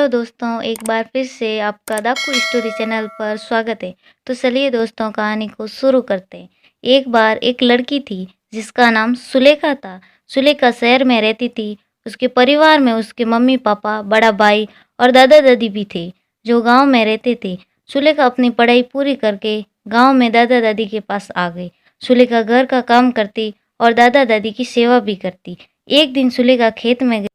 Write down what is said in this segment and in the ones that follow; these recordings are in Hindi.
हेलो दोस्तों, एक बार फिर से आपका दाकू स्टोरी चैनल पर स्वागत है। तो चलिए दोस्तों, कहानी को शुरू करते हैं। एक बार एक लड़की थी जिसका नाम सुलेखा था। सुलेखा शहर में रहती थी। उसके परिवार में उसके मम्मी पापा, बड़ा भाई और दादा दादी भी थे जो गांव में रहते थे। सुलेखा अपनी पढ़ाई पूरी करके गांव में दादा दादी के पास आ गई। सुलेखा घर का काम करती और दादा दादी की सेवा भी करती। एक दिन सुलेखा खेत में गई।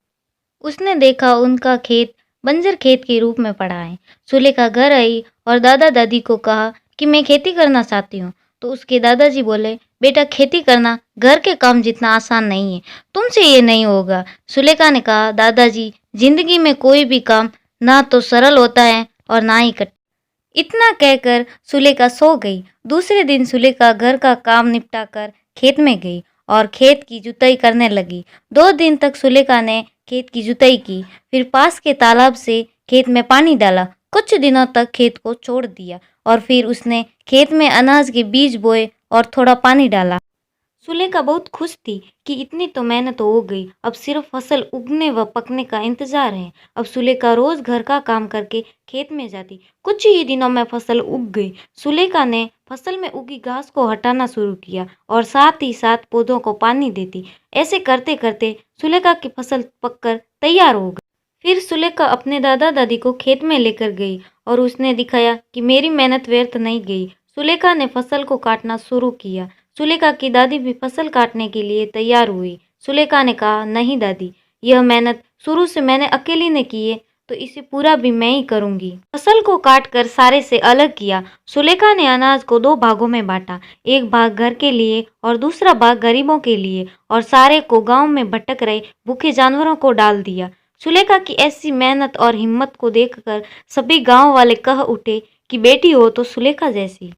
उसने देखा उनका खेत बंजर खेत के रूप में पड़ा है। सुलेखा घर आई और दादा दादी को कहा कि मैं खेती करना चाहती हूँ। तो उसके दादाजी बोले, बेटा खेती करना घर के काम जितना आसान नहीं है, तुमसे ये नहीं होगा। सुलेखा ने कहा, दादाजी जिंदगी में कोई भी काम ना तो सरल होता है और ना ही कठिन। इतना कहकर सुलेखा सो गई। दूसरे दिन सुलेखा घर का काम निपटा कर खेत में गई और खेत की जुताई करने लगी। 2 दिन तक सुलेखा ने खेत की जुताई की, फिर पास के तालाब से खेत में पानी डाला। कुछ दिनों तक खेत को छोड़ दिया और फिर उसने खेत में अनाज के बीज बोए और थोड़ा पानी डाला। सुलेखा बहुत खुश थी कि इतनी तो मेहनत हो गई, अब सिर्फ फसल उगने व पकने का इंतजार है। अब सुलेखा रोज घर का काम करके खेत में जाती। कुछ ही दिनों में फसल उग गई। सुलेखा ने फसल में उगी घास को हटाना शुरू किया और साथ ही साथ पौधों को पानी देती। ऐसे करते करते सुलेखा की फसल पककर तैयार हो गई। फिर सुलेखा अपने दादा दादी को खेत में लेकर गई और उसने दिखाया कि मेरी मेहनत व्यर्थ नहीं गई। सुलेखा ने फसल को काटना शुरू किया। सुलेखा की दादी भी फसल काटने के लिए तैयार हुई। सुलेखा ने कहा, नहीं दादी, यह मेहनत शुरू से मैंने अकेली ने की है, तो इसे पूरा भी मैं ही करूंगी। फसल को काट कर सारे से अलग किया। सुलेखा ने अनाज को 2 भागों में बांटा, एक भाग घर के लिए और दूसरा भाग गरीबों के लिए, और सारे को गांव में भटक रहे भूखे जानवरों को डाल दिया। सुलेखा की ऐसी मेहनत और हिम्मत को देखकर सभी गांव वाले कह उठे कि बेटी हो तो सुलेखा जैसी।